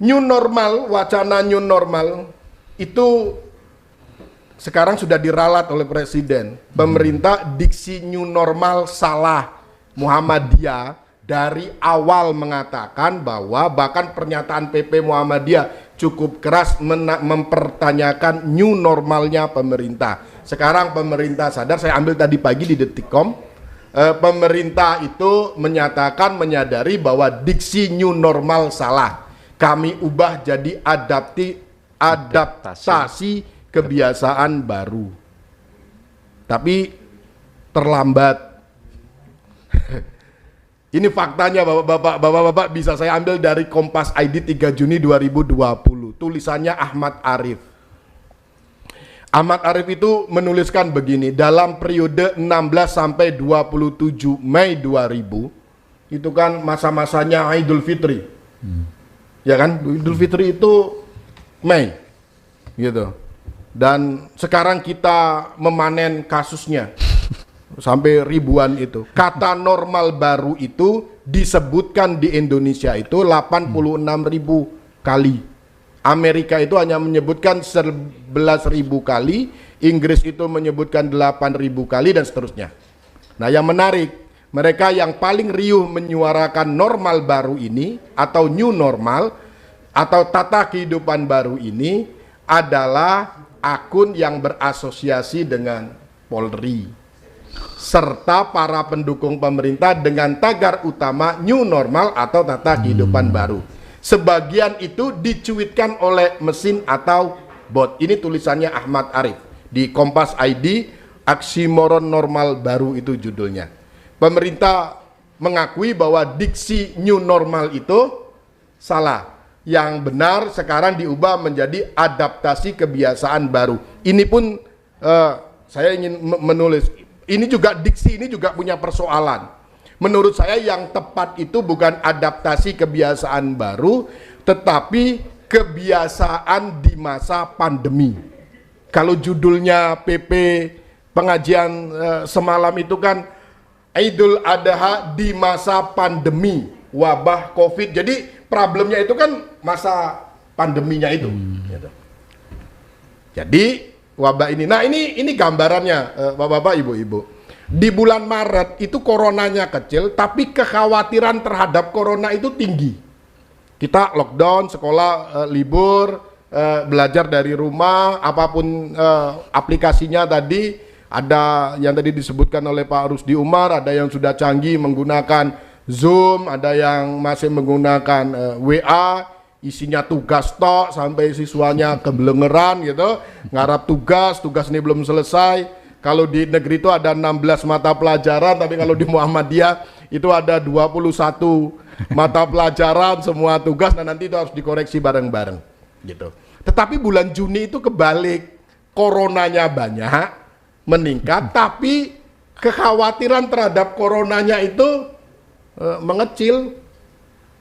New normal, wacana new normal itu sekarang sudah diralat oleh Presiden. Pemerintah diksi new normal salah. Muhammadiyah dari awal mengatakan bahwa bahkan pernyataan PP Muhammadiyah cukup keras mempertanyakan new normalnya pemerintah. Sekarang pemerintah sadar, saya ambil tadi pagi di Detikcom, pemerintah itu menyadari bahwa diksi new normal salah. Kami ubah jadi adaptasi kebiasaan baru. Tapi terlambat. Ini faktanya Bapak-bapak bisa saya ambil dari Kompas ID 3 Juni 2020. Tulisannya Ahmad Arif. Ahmad Arif itu menuliskan begini, dalam periode 16 sampai 27 Mei 2000, itu kan masa-masanya Idul Fitri. Ya kan? Idul Fitri itu Mei. Gitu. Dan sekarang kita memanen kasusnya. Sampai ribuan itu. Kata normal baru itu disebutkan di Indonesia itu 86.000 kali. Amerika itu hanya menyebutkan 11.000 kali, Inggris itu menyebutkan 8.000 kali dan seterusnya. Nah, yang menarik, mereka yang paling riuh menyuarakan normal baru ini atau new normal atau tata kehidupan baru ini adalah akun yang berasosiasi dengan Polri serta para pendukung pemerintah dengan tagar utama new normal atau tata kehidupan baru. Sebagian itu dicuitkan oleh mesin atau bot. Ini tulisannya Ahmad Arif di Kompas ID, aksimoron normal baru itu judulnya. Pemerintah mengakui bahwa diksi new normal itu salah. Yang benar sekarang diubah menjadi adaptasi kebiasaan baru. Ini pun saya ingin menulis, ini juga diksi ini juga punya persoalan. Menurut saya yang tepat itu bukan adaptasi kebiasaan baru, tetapi kebiasaan di masa pandemi. Kalau judulnya PP pengajian semalam itu kan Idul Adha di masa pandemi, wabah COVID. Jadi problemnya itu kan masa pandeminya itu. Gitu. Jadi wabah ini. Nah ini gambarannya Bapak-bapak, Ibu-ibu. Di bulan Maret itu coronanya kecil, tapi kekhawatiran terhadap corona itu tinggi. Kita lockdown, sekolah libur, belajar dari rumah, apapun aplikasinya tadi, ada yang tadi disebutkan oleh Pak Rusdi Umar, ada yang sudah canggih menggunakan Zoom, ada yang masih menggunakan WA, isinya tugas tok sampai siswanya kebelengeran gitu, ngarap tugas ini belum selesai. Kalau di negeri itu ada 16 mata pelajaran, tapi kalau di Muhammadiyah itu ada 21 mata pelajaran, semua tugas, dan nanti itu harus dikoreksi bareng-bareng gitu. Tetapi bulan Juni itu kebalik, coronanya banyak, meningkat, tapi kekhawatiran terhadap coronanya itu mengecil.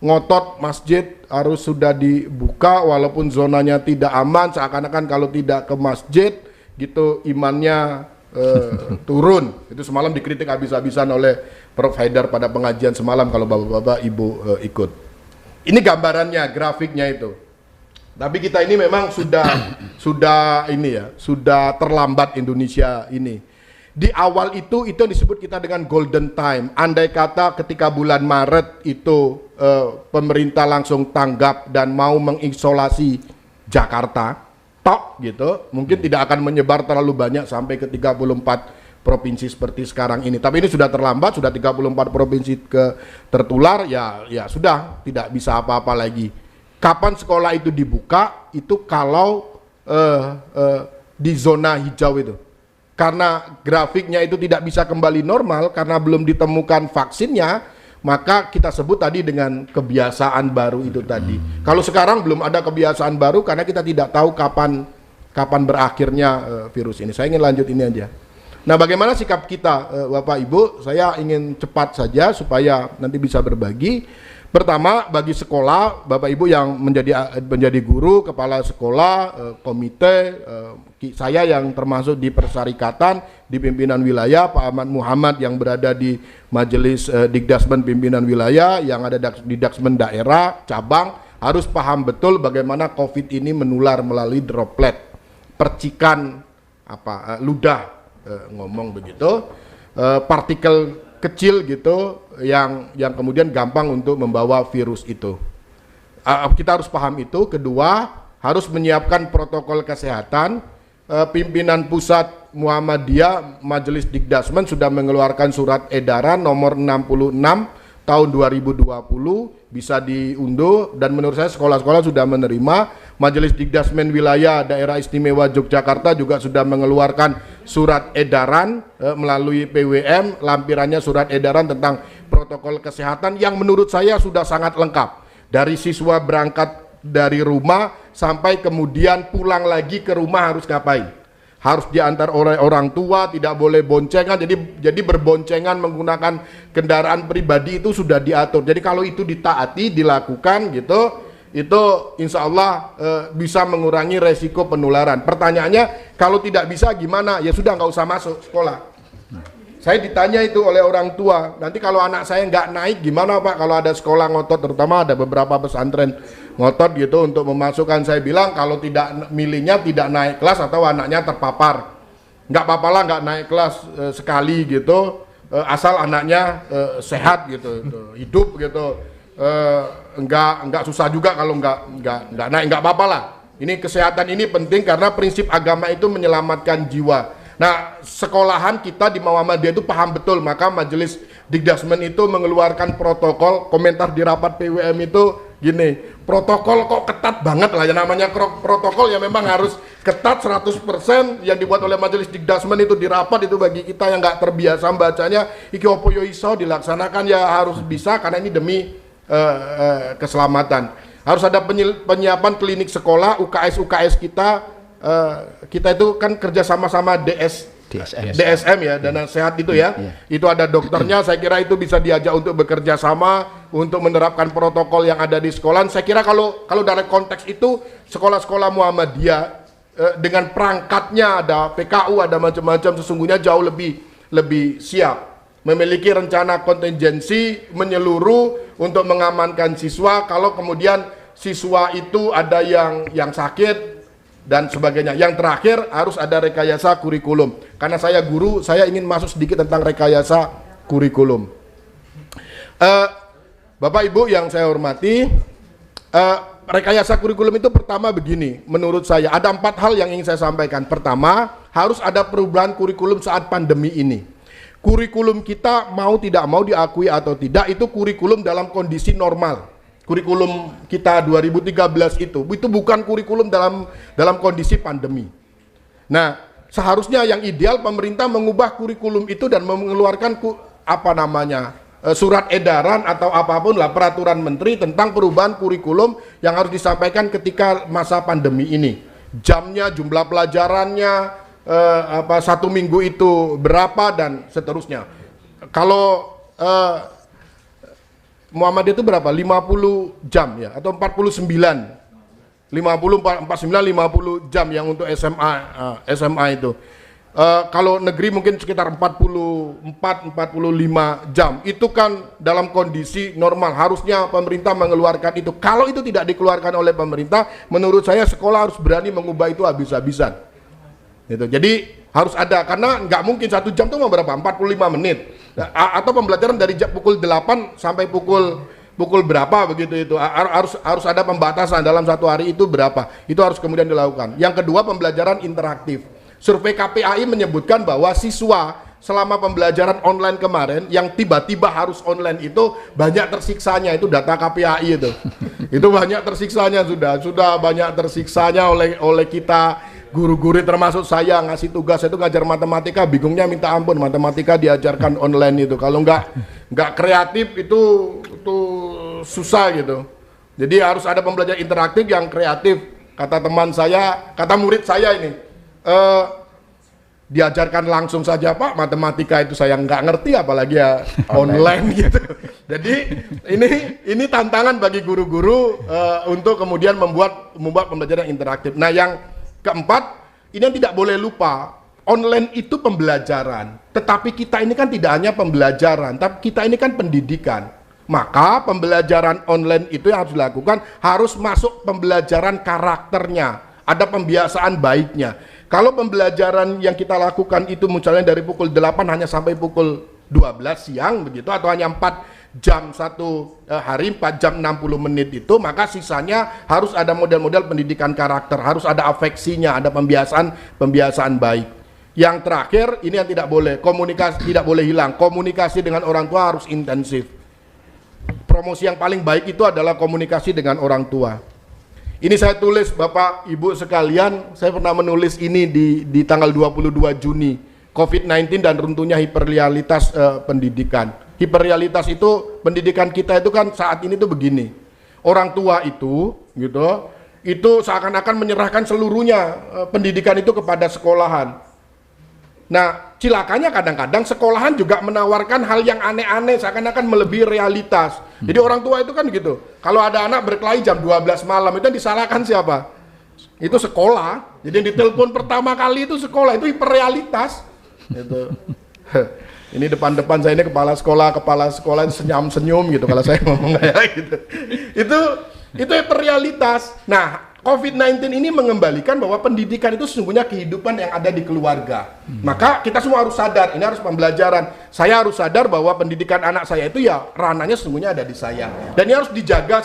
Ngotot masjid harus sudah dibuka walaupun zonanya tidak aman, seakan-akan kalau tidak ke masjid gitu imannya turun. Itu semalam dikritik habis-habisan oleh Prof Haidar pada pengajian semalam kalau bapak-bapak ibu ikut. Ini gambarannya, grafiknya itu. Tapi kita ini memang sudah terlambat Indonesia ini. Di awal itu yang disebut kita dengan golden time. Andai kata ketika bulan Maret itu pemerintah langsung tanggap dan mau mengisolasi Jakarta, tok gitu, mungkin tidak akan menyebar terlalu banyak sampai ke 34 provinsi seperti sekarang ini. Tapi ini sudah terlambat, sudah 34 provinsi tertular, ya sudah tidak bisa apa-apa lagi. Kapan sekolah itu dibuka? Itu kalau di zona hijau itu. Karena grafiknya itu tidak bisa kembali normal karena belum ditemukan vaksinnya, maka kita sebut tadi dengan kebiasaan baru itu tadi. Kalau sekarang belum ada kebiasaan baru karena kita tidak tahu kapan berakhirnya virus ini. Saya ingin lanjut ini aja. Nah, bagaimana sikap kita Bapak Ibu? Saya ingin cepat saja supaya nanti bisa berbagi. Pertama, bagi sekolah, Bapak Ibu yang menjadi guru, kepala sekolah, komite, saya yang termasuk di persyarikatan, di pimpinan wilayah, Pak Ahmad Muhammad yang berada di Majelis Dikdasmen Pimpinan Wilayah, yang ada di Daksmen Daerah, cabang, harus paham betul bagaimana COVID ini menular melalui droplet, percikan ludah, ngomong begitu, partikel kecil gitu yang kemudian gampang untuk membawa virus itu. Kita harus paham itu. Kedua, harus menyiapkan protokol kesehatan. Pimpinan pusat Muhammadiyah Majelis Dikdasmen sudah mengeluarkan surat edaran nomor 66 tahun 2020, bisa diunduh, dan menurut saya sekolah-sekolah sudah menerima. Majelis Dikdasmen Wilayah Daerah Istimewa Yogyakarta juga sudah mengeluarkan surat edaran melalui PWM, lampirannya surat edaran tentang protokol kesehatan yang menurut saya sudah sangat lengkap. Dari siswa berangkat dari rumah sampai kemudian pulang lagi ke rumah harus ngapain? Harus diantar oleh orang tua, tidak boleh boncengan. Jadi berboncengan menggunakan kendaraan pribadi itu sudah diatur. Jadi kalau itu ditaati, dilakukan gitu, itu insya Allah bisa mengurangi resiko penularan. Pertanyaannya, kalau tidak bisa gimana? Ya sudah, nggak usah masuk sekolah. Saya ditanya itu oleh orang tua, nanti kalau anak saya nggak naik gimana Pak? Kalau ada sekolah ngotot, terutama ada beberapa pesantren ngotot gitu untuk memasukkan. Saya bilang kalau tidak milihnya tidak naik kelas atau anaknya terpapar, nggak apa-apa lah nggak naik kelas sekali gitu, asal anaknya sehat gitu, hidup gitu, nggak susah juga kalau nggak naik, nggak apa-apa lah. Ini kesehatan ini penting karena prinsip agama itu menyelamatkan jiwa. Nah, sekolahan kita di Muhammadiyah itu paham betul, maka Majelis Dikdasmen itu mengeluarkan protokol. Komentar di rapat PWM itu gini, protokol kok ketat banget lah, ya namanya protokol ya memang harus ketat 100% yang dibuat oleh Majelis Dikdasmen itu di rapat itu. Bagi kita yang nggak terbiasa bacanya, iki opo yo iso dilaksanakan ya harus bisa, karena ini demi keselamatan. Harus ada penyiapan klinik sekolah, UKS kita itu kan kerja sama-sama DSM ya, dana sehat itu ya. Itu ada dokternya, saya kira itu bisa diajak untuk bekerja sama untuk menerapkan protokol yang ada di sekolah. Saya kira kalau dari konteks itu sekolah-sekolah Muhammadiyah dengan perangkatnya, ada PKU, ada macam-macam, sesungguhnya jauh lebih siap, memiliki rencana kontingensi menyeluruh untuk mengamankan siswa kalau kemudian siswa itu ada yang sakit dan sebagainya. Yang terakhir harus ada rekayasa kurikulum. Karena saya guru, saya ingin masuk sedikit tentang rekayasa kurikulum. Bapak Ibu yang saya hormati, rekayasa kurikulum itu pertama begini, menurut saya ada 4 hal yang ingin saya sampaikan. Pertama, harus ada perubahan kurikulum saat pandemi ini. Kurikulum kita mau tidak mau diakui atau tidak, itu kurikulum dalam kondisi normal. Kurikulum kita 2013 itu bukan kurikulum dalam kondisi pandemi. Nah, seharusnya yang ideal pemerintah mengubah kurikulum itu dan mengeluarkan surat edaran atau apapun lah, peraturan menteri tentang perubahan kurikulum yang harus disampaikan ketika masa pandemi ini. Jamnya, jumlah pelajarannya, 1 minggu itu berapa dan seterusnya. Kalau Muhammadiyah itu berapa? 50 jam ya, atau 49 jam yang untuk SMA itu. Kalau negeri mungkin sekitar 44-45 jam. Itu kan dalam kondisi normal, harusnya pemerintah mengeluarkan itu. Kalau itu tidak dikeluarkan oleh pemerintah, menurut saya sekolah harus berani mengubah itu habis-habisan gitu. Jadi harus ada, karena nggak mungkin 1 jam itu mau berapa? 45 menit. Atau pembelajaran dari pukul 8 sampai pukul berapa begitu, itu harus ada pembatasan dalam 1 hari itu berapa, itu harus kemudian dilakukan. Yang kedua, pembelajaran interaktif. Survei KPAI menyebutkan bahwa siswa selama pembelajaran online kemarin yang tiba-tiba harus online itu banyak tersiksanya, itu data KPAI itu. Itu banyak tersiksanya, sudah banyak tersiksanya oleh kita guru-guru, termasuk saya ngasih tugas itu ngajar matematika, bingungnya minta ampun, matematika diajarkan online itu. Kalau nggak kreatif itu susah gitu. Jadi harus ada pembelajaran interaktif yang kreatif. Kata teman saya, kata murid saya ini, diajarkan langsung saja Pak, matematika itu saya nggak ngerti apalagi ya online gitu. Jadi ini tantangan bagi guru-guru untuk kemudian membuat pembelajaran interaktif. Nah, yang keempat, ini yang tidak boleh lupa, online itu pembelajaran, tetapi kita ini kan tidak hanya pembelajaran, tapi kita ini kan pendidikan. Maka pembelajaran online itu yang harus dilakukan harus masuk pembelajaran karakternya, ada pembiasaan baiknya. Kalau pembelajaran yang kita lakukan itu misalnya dari pukul 8 hanya sampai pukul 12 siang begitu, atau hanya 4 jam satu hari, 4 jam 60 menit itu, maka sisanya harus ada model-model pendidikan karakter, harus ada afeksinya, ada pembiasaan baik. Yang terakhir, ini yang tidak boleh, komunikasi tidak boleh hilang, komunikasi dengan orang tua harus intensif. Promosi yang paling baik itu adalah komunikasi dengan orang tua. Ini saya tulis Bapak Ibu sekalian, saya pernah menulis ini di tanggal 22 Juni, COVID-19 dan runtuhnya hiperrealitas pendidikan. Hiperrealitas itu, pendidikan kita itu kan saat ini tuh begini. Orang tua itu gitu, itu seakan-akan menyerahkan seluruhnya pendidikan itu kepada sekolahan. Nah, cilakanya kadang-kadang sekolahan juga menawarkan hal yang aneh-aneh, seakan-akan melebihi realitas. Jadi orang tua itu kan gitu, kalau ada anak berkelahi jam 12 malam, itu yang disalahkan siapa? Itu sekolah. Jadi yang ditelepon pertama kali itu sekolah, itu hiperrealitas. Gitu. Ini depan-depan saya ini kepala sekolah senyum-senyum gitu kalau saya ngomong kayak gitu. Itu hiperrealitas. Nah, COVID-19 ini mengembalikan bahwa pendidikan itu sesungguhnya kehidupan yang ada di keluarga. Maka kita semua harus sadar, ini harus pembelajaran. Saya harus sadar bahwa pendidikan anak saya itu ya ranahnya sesungguhnya ada di saya. Dan ini harus dijaga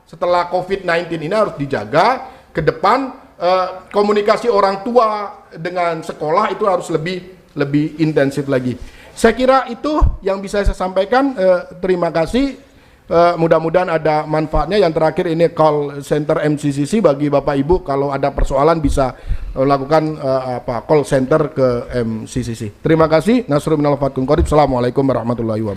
setelah COVID-19 ini harus dijaga ke depan. Komunikasi orang tua dengan sekolah itu harus lebih intensif lagi. Saya kira itu yang bisa saya sampaikan. Terima kasih. Mudah-mudahan ada manfaatnya. Yang terakhir ini call center MCCC bagi Bapak Ibu kalau ada persoalan bisa lakukan call center ke MCCC. Terima kasih. Nasrul minal fatkun qorib. Assalamualaikum warahmatullahi wabarakatuh.